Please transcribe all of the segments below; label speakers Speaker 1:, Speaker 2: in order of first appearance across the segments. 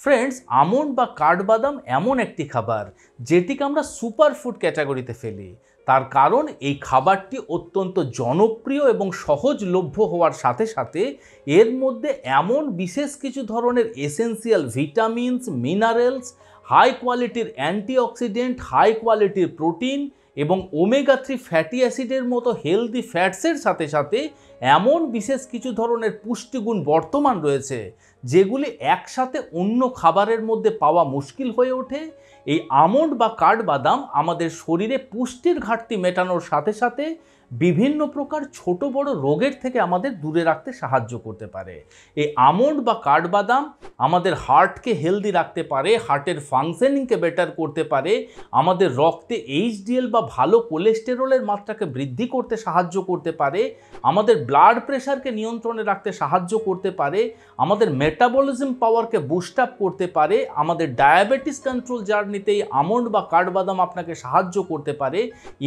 Speaker 1: Friends, almond বা কাঠবাদাম এমন একটি খাবার যেটিকে আমরা সুপারফুড ক্যাটাগরিতে ফেলি। তার কারণ এই খাবারটি অত্যন্ত জনপ্রিয় এবং সহজলভ্য হওয়ার সাথে সাথে এর মধ্যে এমন বিশেষ কিছু ধরনের এসেন্সিয়াল ভিটামিনস, মিনারেলস, হাই কোয়ালিটির অ্যান্টিঅক্সিডেন্ট, হাই কোয়ালিটির প্রোটিন এবং ওমেগা 3 ফ্যাটি অ্যাসিডের মতো হেলদি ফ্যাটসের সাথে সাথে এমন বিশেষ কিছু ধরনের পুষ্টিগুণ বর্তমান রয়েছে যেগুলি একসাথে অন্য খাবারের মধ্যে পাওয়া মুশকিল হয়ে ওঠে। এই আমন্ড বা কাঠবাদাম আমাদের শরীরে পুষ্টির ঘাটতি মেটানোর সাথে সাথে বিভিন্ন প্রকার ছোট বড় রোগের থেকে আমাদের দূরে রাখতে সাহায্য করতে পারে। এই আমন্ড বা কাঠবাদাম আমাদের হার্টকে হেলদি রাখতে পারে, হার্টের ফাংশনিংকে বেটার করতে পারে, আমাদের রক্তে এইচডিএল বা ভালো কোলেস্টেরলের মাত্রাকে বৃদ্ধি করতে সাহায্য করতে পারে, আমাদের ব্লাড প্রেশারকে নিয়ন্ত্রণে রাখতে সাহায্য করতে পারে, আমাদের মেটাবলিজম পাওয়ারকে বুস্ট আপ করতে পারে, আমাদের ডায়াবেটিস কন্ট্রোল জার্নিতে এই আমন্ড বা কাঠবাদাম আপনাকে সাহায্য করতে পারে,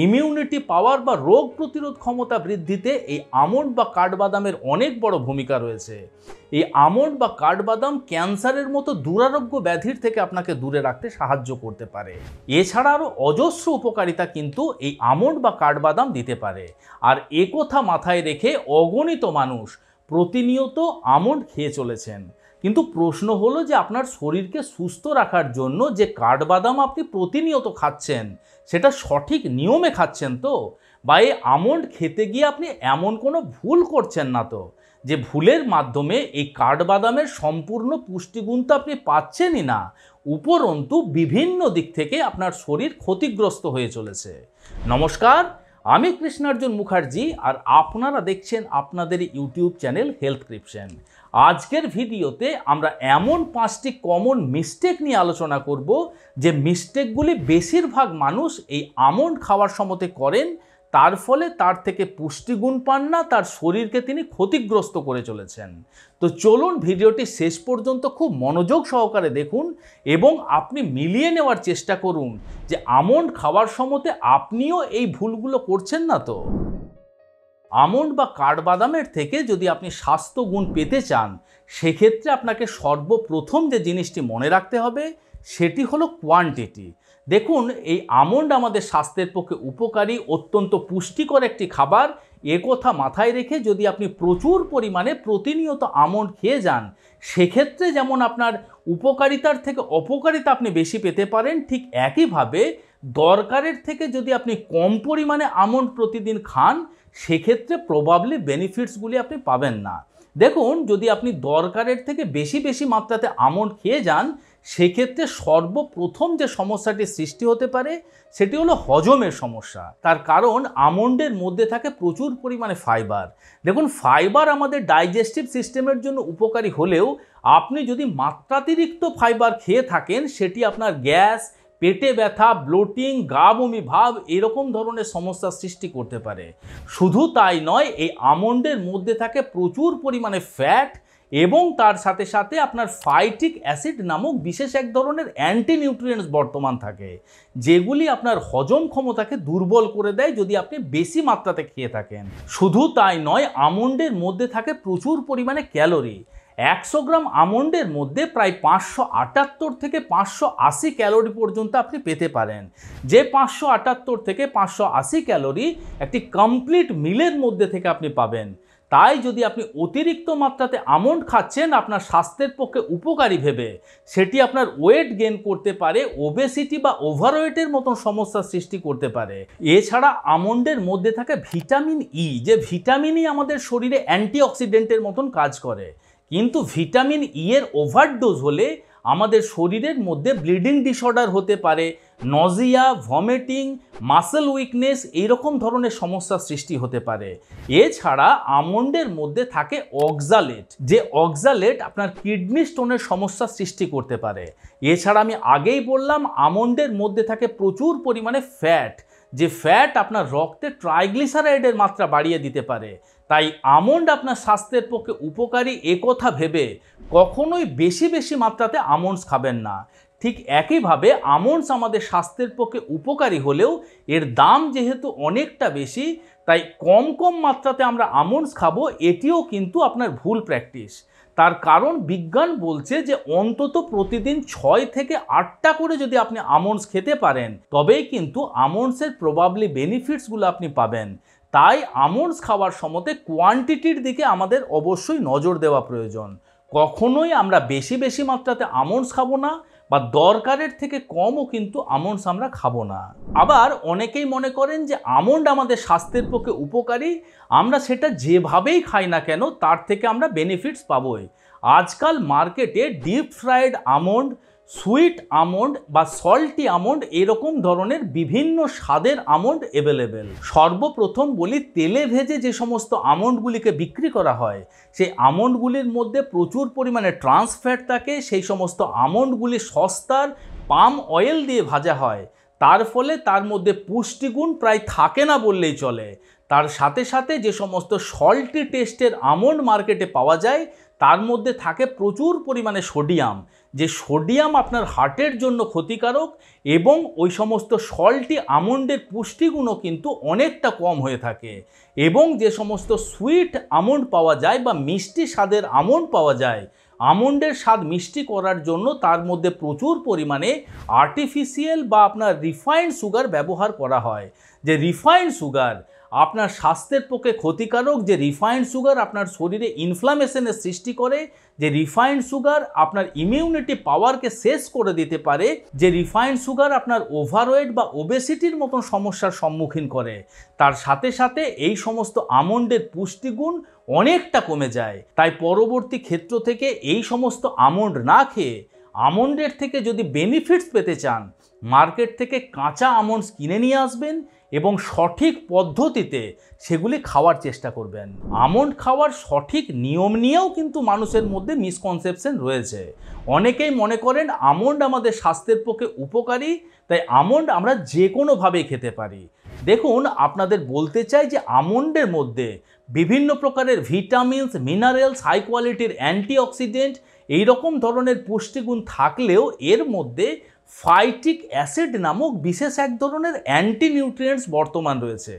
Speaker 1: ইমিউনিটি পাওয়ার বা রোগ প্রতিরোধ ক্ষমতা বৃদ্ধিতে এই আমন্ড বা কাঠবাদামের অনেক বড় ভূমিকা রয়েছে। এই আমন্ড বা কাঠবাদাম ক্যান্সারের মতো দুরারোগ্য ব্যাধির থেকে আপনাকে দূরে রাখতে সাহায্য করতে পারে। এছাড়া আরও অজস্র উপকারিতা কিন্তু এই আমন্ড বা কাঠবাদাম দিতে পারে। আর একথা মাথায় রেখে অগণিত মানুষ প্রতিনিয়ত আমন্ড খেয়ে চলেছেন। কিন্তু প্রশ্ন হলো যে আপনার শরীরকে সুস্থ রাখার জন্য যে কাঠবাদাম আপনি প্রতিনিয়ত খাচ্ছেন সেটা সঠিক নিয়মে খাচ্ছেন তো? বা এই আমন্ড খেতে গিয়ে আপনি এমন কোনো ভুল করছেন না তো যে ভুলের মাধ্যমে এই কাঠবাদামের সম্পূর্ণ পুষ্টিগুণ তো আপনি পাচ্ছেনই না, উপরন্তু বিভিন্ন দিক থেকে আপনার শরীর ক্ষতিগ্রস্ত হয়ে চলেছে। নমস্কার, আমি কৃষ্ণার্জুন মুখার্জি আর আপনারা দেখছেন আপনাদের ইউটিউব চ্যানেল হেলথক্রিপশন। আজকের ভিডিওতে আমরা এমন 5টি কমন মিস্টেক নিয়ে আলোচনা করব যে মিস্টেকগুলি বেশিরভাগ মানুষ এই আমন্ড খাওয়ার সময়তে করেন, তার ফলে তার থেকে পুষ্টিগুণ পান না, তার শরীরকে তিনি ক্ষতিগ্রস্ত করে চলেছেন। তো চলুন ভিডিওটি শেষ পর্যন্ত খুব মনোযোগ সহকারে দেখুন এবং আপনি মিলিয়ে নেওয়ার চেষ্টা করুন যে আমন্ড খাওয়ার সময়তে আপনিও এই ভুলগুলো করছেন না তো। আমন্ড বা কাঠবাদামের থেকে যদি আপনি স্বাস্থ্যগুণ পেতে চান সেক্ষেত্রে আপনাকে সর্বপ্রথম যে জিনিসটি মনে রাখতে হবে সেটি হলো কোয়ান্টিটি। দেখুন, এই আমন্ড আমাদের স্বাস্থ্যের পক্ষে উপকারী, অত্যন্ত পুষ্টিকর একটি খাবার। একথা মাথায় রেখে যদি আপনি প্রচুর পরিমাণে প্রতিনিয়ত আমন্ড খেয়ে যান সেক্ষেত্রে যেমন আপনার উপকারিতার থেকে অপকারিতা আপনি বেশি পেতে পারেন, ঠিক একইভাবে দরকারের থেকে যদি আপনি কম পরিমাণে আমন্ড প্রতিদিন খান সেক্ষেত্রে প্রবাবলি বেনিফিটসগুলি আপনি পাবেন না। দেখুন, যদি আপনি দরকারের থেকে বেশি মাত্রাতে আমন্ড খেয়ে যান সেক্ষেত্রে সর্বপ্রথম যে সমস্যাটি সৃষ্টি হতে পারে সেটি হলো হজমের সমস্যা। তার কারণ আমন্ডের মধ্যে থাকে প্রচুর পরিমাণে ফাইবার। দেখুন, ফাইবার আমাদের ডাইজেস্টিভ সিস্টেমের জন্য উপকারী হলেও আপনি যদি মাত্রাতিরিক্ত ফাইবার খেয়ে থাকেন সেটি আপনার গ্যাস, পেটে ব্যথা, ব্লোটিং, গা বমি ভাব এরকম ধরনের সমস্যার সৃষ্টি করতে পারে। শুধু তাই নয়, এই আমন্ডের মধ্যে থাকে প্রচুর পরিমাণে ফ্যাট এবং তার সাথে সাথে আপনার ফাইটিক অ্যাসিড নামক বিশেষ এক ধরনের অ্যান্টি নিউট্রিয়েন্টস বর্তমান থাকে যেগুলি আপনার হজম ক্ষমতাকে দুর্বল করে দেয় যদি আপনি বেশি মাত্রাতে খেয়ে থাকেন। শুধু তাই নয়, আমন্ডের মধ্যে থাকে প্রচুর পরিমাণে ক্যালোরি। 100 গ্রাম আমন্ডের মধ্যে প্রায় 578 থেকে 580 ক্যালোরি পর্যন্ত আপনি পেতে পারেন, যে 578 থেকে 580 ক্যালোরি একটি কমপ্লিট মিলের মধ্যে থেকে আপনি পাবেন। তাই যদি আপনি অতিরিক্ত মাত্রাতে আমন্ড খাচ্ছেন আপনার স্বাস্থ্যের পক্ষে উপকারী ভেবে সেটি আপনার ওয়েট গেইন করতে পারে, ওবেসিটি বা ওভারওয়েটের মতন সমস্যার সৃষ্টি করতে পারে। এছাড়া আমন্ডের মধ্যে থাকে ভিটামিন ই, যে ভিটামিনই আমাদের শরীরে অ্যান্টিঅক্সিডেন্টের মতন কাজ করে। কিন্তু ভিটামিন ই এর ওভারডোজ হলে আমাদের শরীরের মধ্যে ব্লিডিং ডিসঅর্ডার হতে পারে, নজিয়া, ভমিটিং, মাসেল উইকনেস এইরকম ধরনের সমস্যার সৃষ্টি হতে পারে। এছাড়া আমন্ডের মধ্যে থাকে অক্সালেট, যে অক্সালেট আপনার কিডনি স্টোনের সমস্যার সৃষ্টি করতে পারে। এছাড়া আমি আগেই বললাম আমন্ডের মধ্যে থাকে প্রচুর পরিমাণে ফ্যাট, যে ফ্যাট আপনার রক্তে ট্রাইগ্লিসারাইডের মাত্রা বাড়িয়ে দিতে পারে। তাই আমন্ড আপনার স্বাস্থ্যের পক্ষে উপকারী একথা ভেবে কখনোই বেশি মাত্রাতে আমন্ডস খাবেন না। ঠিক একইভাবে আমন্ডস আমাদের স্বাস্থ্যের পক্ষে উপকারী হলেও এর দাম যেহেতু অনেকটা বেশি তাই কম মাত্রাতে আমরা আমন্ডস খাবো, এটিও কিন্তু আপনার ভুল প্র্যাকটিস। তার কারণ বিজ্ঞান বলছে যে অন্তত প্রতিদিন 6 থেকে 8টা করে যদি আপনি আমন্ডস খেতে পারেন তবেই কিন্তু আমন্ডসের প্রবাবলি বেনিফিটসগুলো আপনি পাবেন। তাই আমন্ডস খাওয়ার সময় কোয়ান্টিটির দিকে আমাদের অবশ্যই নজর দেওয়া প্রয়োজন। কখনোই আমরা বেশি বেশি মাত্রাতে আমন্ডস খাবো না বা দরকারের থেকে কমও কিন্তু আমন্ডস আমরা খাবো না। আবার অনেকেই মনে করেন যে আমন্ড আমাদের স্বাস্থ্যের পক্ষে উপকারী, আমরা সেটা যেভাবেই খাই না কেন তার থেকে আমরা বেনিফিটস পাবোই। আজকাল মার্কেটে deep fried almond, sweet almond বা সল্টি আমন্ড এরকম ধরনের বিভিন্ন স্বাদের আমন্ড অ্যাভেলেবেল। সর্বপ্রথম বলি, তেলে ভেজে যে সমস্ত আমন্ডগুলিকে বিক্রি করা হয় সেই আমন্ডগুলির মধ্যে প্রচুর পরিমাণে ট্রান্স ফ্যাট থাকে। সেই সমস্ত আমন্ডগুলি সস্তার পাম অয়েল দিয়ে ভাজা হয়, তার ফলে তার মধ্যে পুষ্টিগুণ প্রায় থাকে না বললেই চলে। তার সাথে সাথে যে সমস্ত সল্টি টেস্টের আমন্ড মার্কেটে পাওয়া যায় তার মধ্যে থাকে প্রচুর পরিমাণে সোডিয়াম, যে সোডিয়াম আপনার হার্টের জন্য ক্ষতিকারক এবং ওই সমস্ত সল্টি আমন্ডের পুষ্টিগুণও কিন্তু অনেকটা কম হয়ে থাকে। এবং যে সমস্ত সুইট আমন্ড পাওয়া যায় বা মিষ্টি স্বাদের আমন্ড পাওয়া যায়, আমন্ডের স্বাদ মিষ্টি করার জন্য তার মধ্যে প্রচুর পরিমাণে আর্টিফিশিয়াল বা আপনার রিফাইন্ড সুগার ব্যবহার করা হয়। যে রিফাইন্ড সুগার আপনার স্বাস্থ্যের পক্ষে ক্ষতিকারক, যে রিফাইন্ড সুগার আপনার শরীরে ইনফ্লামেশনের সৃষ্টি করে, যে রিফাইন্ড সুগার আপনার ইমিউনিটি পাওয়ারকে শেষ করে দিতে পারে, যে রিফাইন্ড সুগার আপনার ওভারওয়েট বা ওবেসিটির মতন সমস্যার সম্মুখীন করে। তার সাথে সাথে এই সমস্ত আমন্ডের পুষ্টিগুণ অনেকটা কমে যায়। তাই পরবর্তী ক্ষেত্র থেকে এই সমস্ত আমন্ড না খেয়ে আমন্ডের থেকে যদি বেনিফিটস পেতে চান, মার্কেট থেকে কাঁচা আমন্ডস কিনে নিয়ে আসবেন এবং সঠিক পদ্ধতিতে সেগুলি খাওয়ার চেষ্টা করবেন। আমন্ড খাওয়ার সঠিক নিয়ম নিয়েও কিন্তু মানুষের মধ্যে মিসকনসেপশন রয়েছে। অনেকেই মনে করেন আমন্ড আমাদের স্বাস্থ্যের পক্ষে উপকারী, তাই আমন্ড আমরা যে কোনোভাবেই খেতে পারি। দেখুন, আপনাদের বলতে চাই যে আমন্ডের মধ্যে বিভিন্ন প্রকারের ভিটামিনস, মিনারেলস, হাই কোয়ালিটির অ্যান্টিঅক্সিডেন্ট এইরকম ধরনের পুষ্টিগুণ থাকলেও এর মধ্যে ফাইটিক অ্যাসিড নামক বিশেষ এক ধরনের অ্যান্টি নিউট্রিয়েন্টস বর্তমান রয়েছে,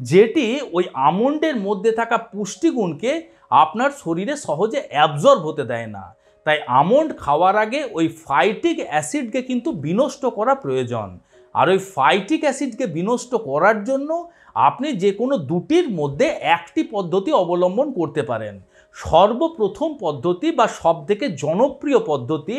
Speaker 1: যেটি ওই আমন্ডের মধ্যে থাকা পুষ্টিগুণকে আপনার শরীরে সহজে অ্যাবজর্ব হতে দেয় না। তাই আমন্ড খাওয়ার আগে ওই ফাইটিক অ্যাসিডকে কিন্তু বিনষ্ট করা প্রয়োজন। আর ওই ফাইটিক অ্যাসিডকে বিনষ্ট করার জন্য আপনি যে কোনো দুটির মধ্যে একটি পদ্ধতি অবলম্বন করতে পারেন। সর্বপ্রথম পদ্ধতি বা সবথেকে জনপ্রিয় পদ্ধতি,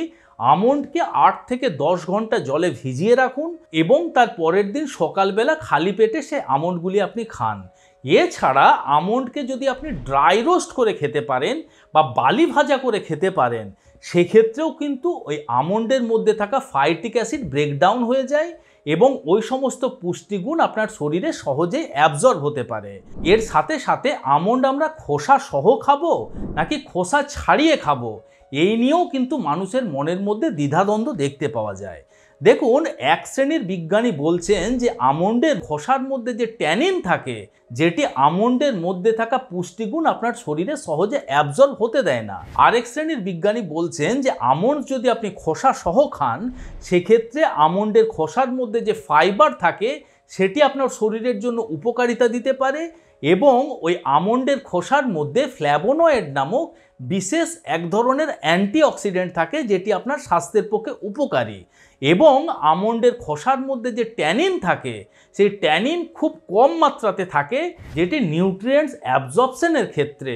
Speaker 1: আমন্ডকে 8 থেকে 10 ঘন্টা জলে ভিজিয়ে রাখুন এবং তার পরের দিন সকালবেলা খালি পেটে সে আমন্ডগুলি আপনি খান। এছাড়া আমন্ডকে যদি আপনি ড্রাই রোস্ট করে খেতে পারেন বা বালি ভাজা করে খেতে পারেন, সেক্ষেত্রেও কিন্তু ওই আমন্ডের মধ্যে থাকা ফাইটিক অ্যাসিড ব্রেকডাউন হয়ে যায় এবং ওই সমস্ত পুষ্টিগুণ আপনার শরীরে সহজেই অ্যাবজর্ব হতে পারে। এর সাথে সাথে আমন্ড আমরা খোসা সহ খাবো নাকি খোসা ছাড়িয়ে খাবো, এই নিয়েও কিন্তু মানুষের মনের মধ্যে দ্বিধাদ্বন্দ্ব দেখতে পাওয়া যায়। দেখুন, এক শ্রেণীর বিজ্ঞানী বলছেন যে আমন্ডের খোসার মধ্যে যে ট্যানিন থাকে, যেটি আমন্ডের মধ্যে থাকা পুষ্টিগুণ আপনার শরীরে সহজে অ্যাবজর্ব হতে দেয় না। আরেক শ্রেণীর বিজ্ঞানী বলছেন যে আমন্ড যদি আপনি খোসা সহ খান, সেক্ষেত্রে আমন্ডের খোসার মধ্যে যে ফাইবার থাকে সেটি আপনার শরীরের জন্য উপকারিতা দিতে পারে এবং ওই আমন্ডের খোসার মধ্যে ফ্ল্যাভোনয়েড নামক বিশেষ এক ধরনের অ্যান্টিঅক্সিডেন্ট থাকে, যেটি আপনার স্বাস্থ্যের পক্ষে উপকারী। এবং আমন্ডের খোসার মধ্যে যে ট্যানিন থাকে, সেই ট্যানিন খুব কম মাত্রাতে থাকে, যেটি নিউট্রিয়েন্টস অ্যাবজর্পশনের ক্ষেত্রে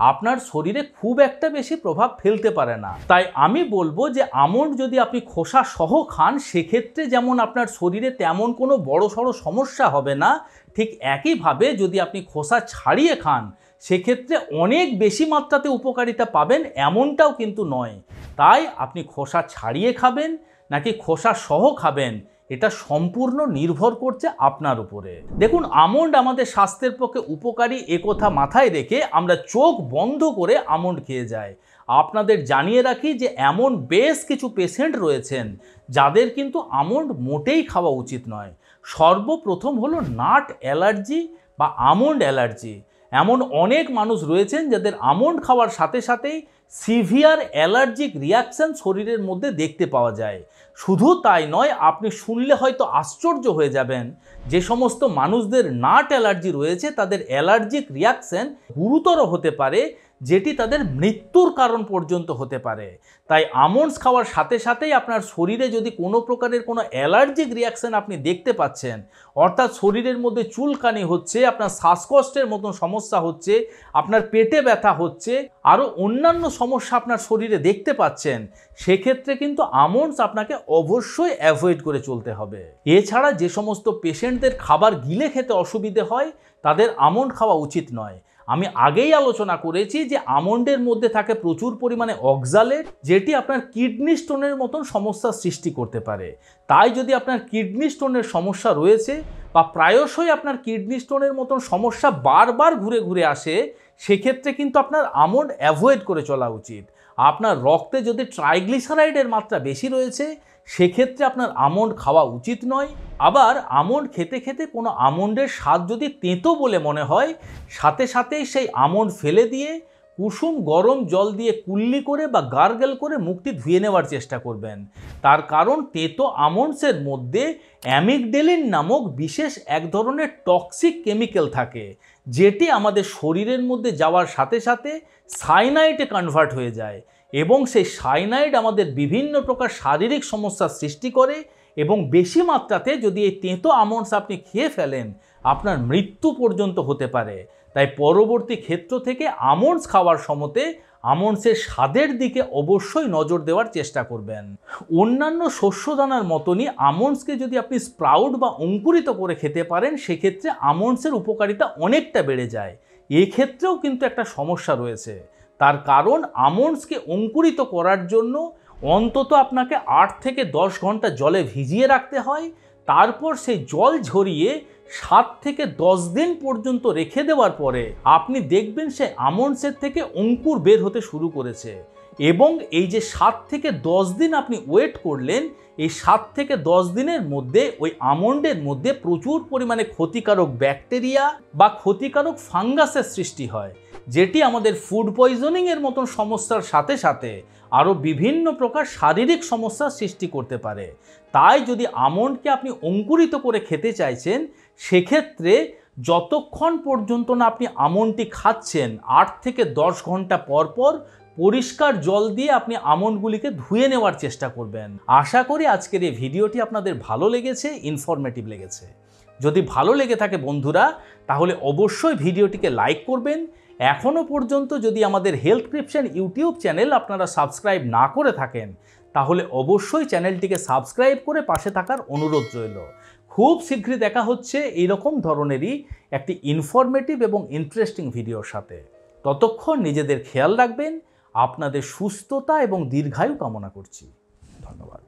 Speaker 1: আপনার শরীরে খুব একটা বেশি প্রভাব ফেলতে পারে না। তাই আমি বলবো যে আমন্ড যদি আপনি খোসা সহ খান, সেক্ষেত্রে যেমন আপনার শরীরে তেমন কোনো বড়সড় সমস্যা হবে না, ঠিক একইভাবে যদি আপনি খোসা ছাড়িয়ে খান সেক্ষেত্রে অনেক বেশি মাত্রাতে উপকারিতা পাবেন এমনটাও কিন্তু নয়। তাই আপনি খোসা ছাড়িয়ে খাবেন নাকি খোসা সহ খাবেন, এটা সম্পূর্ণ নির্ভর করছে আপনার উপরে। দেখুন, আমন্ড আমাদের স্বাস্থ্যের পক্ষে উপকারী একথা মাথায় রেখে আমরা চোখ বন্ধ করে আমন্ড খেয়ে যাই। আপনাদের জানিয়ে রাখি যে এমন বেশ কিছু পেশেন্ট রয়েছেন যাদের কিন্তু আমন্ড মোটেই খাওয়া উচিত নয়। সর্বপ্রথম হলো নাট অ্যালার্জি বা আমন্ড অ্যালার্জি। এমন অনেক মানুষ রয়েছেন যাদের আমন্ড খাওয়ার সাথে সাথেই সিভিয়ার অ্যালার্জিক রিয়াকশন শরীরের মধ্যে দেখতে পাওয়া যায়। শুধু তাই নয়, আপনি শুনলে হয়তো আশ্চর্য হয়ে যাবেন, যে সমস্ত মানুষদের নাট অ্যালার্জি রয়েছে তাদের অ্যালার্জিক রিয়াকশন গুরুতর হতে পারে, যেটি তাদের মৃত্যুর কারণ পর্যন্ত হতে পারে। তাই আমন্ডস খাওয়ার সাথে সাথেই আপনার শরীরে যদি কোনো প্রকারের কোনো অ্যালার্জিক রিয়াকশন আপনি দেখতে পাচ্ছেন, অর্থাৎ শরীরের মধ্যে চুলকানি হচ্ছে, আপনার শ্বাসকষ্টের মতন সমস্যা হচ্ছে, আপনার পেটে ব্যথা হচ্ছে, আরও অন্যান্য সমস্যা আপনার শরীরে দেখতে পাচ্ছেন, সেক্ষেত্রে কিন্তু আমন্ডস আপনাকে অবশ্যই অ্যাভয়েড করে চলতে হবে। এছাড়া যে সমস্ত পেশেন্টদের খাবার গিলে খেতে অসুবিধে হয় তাদের আমন্ড খাওয়া উচিত নয়। আমি আগেই আলোচনা করেছি যে আমন্ডের মধ্যে থাকে প্রচুর পরিমাণে অক্সালেট, যেটি আপনার কিডনি স্টোনের মতন সমস্যার সৃষ্টি করতে পারে। তাই যদি আপনার কিডনি স্টোনের সমস্যা রয়েছে বা প্রায়শই আপনার কিডনি স্টোনের মতন সমস্যা বারবার ঘুরে ঘুরে আসে, সেক্ষেত্রে কিন্তু আপনার আমন্ড অ্যাভয়েড করে চলা উচিত। আপনার রক্তে যদি ট্রাইগ্লিসারাইডের মাত্রা বেশি রয়েছে, সেক্ষেত্রে আপনার আমন্ড খাওয়া উচিত নয়। আবার আমন্ড খেতে খেতে কোনো আমন্ডের স্বাদ যদি তেঁতো বলে মনে হয়, সাথে সাথেই সেই আমন্ড ফেলে দিয়ে কুসুম গরম জল দিয়ে কুল্লি করে বা গার্গেল করে মুখটি ধুয়ে নেওয়ার চেষ্টা করবেন। তার কারণ তেঁতো আমন্ডসের মধ্যে অ্যামিগডেলিন নামক বিশেষ এক ধরনের টক্সিক কেমিক্যাল থাকে, যেটি আমাদের শরীরের মধ্যে যাওয়ার সাথে সাথে সাইনাইডে কনভার্ট হয়ে যায় এবং সেই সাইনাইড আমাদের বিভিন্ন প্রকার শারীরিক সমস্যার সৃষ্টি করে এবং বেশি মাত্রাতে যদি এই তেঁতো আমন্ডস আপনি খেয়ে ফেলেন, আপনার মৃত্যু পর্যন্ত হতে পারে। তাই পরবর্তী ক্ষেত্র থেকে আমন্ডস খাওয়ার সময়তে আমন্ডসের স্বাদের দিকে অবশ্যই নজর দেওয়ার চেষ্টা করবেন। অন্যান্য শস্যদানার মতনই আমন্ডসকে যদি আপনি স্প্রাউট বা অঙ্কুরিত করে খেতে পারেন, সেক্ষেত্রে আমন্ডসের উপকারিতা অনেকটা বেড়ে যায়। এক্ষেত্রেও কিন্তু একটা সমস্যা রয়েছে। তার কারণ আমন্ডসকে অঙ্কুরিত করার জন্য অন্তত আপনাকে 8 থেকে 10 ঘন্টা জলে ভিজিয়ে রাখতে হয়। তারপর সেই জল ঝরিয়ে 7 থেকে 10 দিন পর্যন্ত রেখে দেওয়ার পরে আপনি দেখবেন সেই আমন্ডসের থেকে অঙ্কুর বের হতে শুরু করেছে। এবং এই যে 7 থেকে 10 দিন আপনি ওয়েট করলেন, এই 7 থেকে 10 দিনের মধ্যে ওই আমন্ডের মধ্যে প্রচুর পরিমাণে ক্ষতিকারক ব্যাকটেরিয়া বা ক্ষতিকারক ফাঙ্গাসের সৃষ্টি হয়, যেটি আমাদের ফুড পয়জনিংয়ের মতন সমস্যার সাথে সাথে আরও বিভিন্ন প্রকার শারীরিক সমস্যার সৃষ্টি করতে পারে। তাই যদি আমন্ডকে আপনি অঙ্কুরিত করে খেতে চাইছেন, সেক্ষেত্রে যতক্ষণ পর্যন্ত না আপনি আমন্ডটি খাচ্ছেন 8 থেকে 10 ঘন্টা পর পর পরিষ্কার জল দিয়ে আপনি আমন্ডগুলিকে ধুয়ে নেওয়ার চেষ্টা করবেন। আশা করি আজকের এই ভিডিওটি আপনাদের ভালো লেগেছে, ইনফরমেটিভ লেগেছে। যদি ভালো লেগে থাকে বন্ধুরা, তাহলে অবশ্যই ভিডিওটিকে লাইক করবেন। এখনও পর্যন্ত যদি আমাদের হেলথক্রিপশন ইউটিউব চ্যানেল আপনারা সাবস্ক্রাইব না করে থাকেন, তাহলে অবশ্যই চ্যানেলটিকে সাবস্ক্রাইব করে পাশে থাকার অনুরোধ রইল। খুব শীঘ্রই দেখা হচ্ছে এইরকম ধরনেরই একটি ইনফরমেটিভ এবং ইন্টারেস্টিং ভিডিওর সাথে। ততক্ষণ নিজেদের খেয়াল রাখবেন। আপনাদের সুস্থতা এবং দীর্ঘায়ু কামনা করছি। ধন্যবাদ।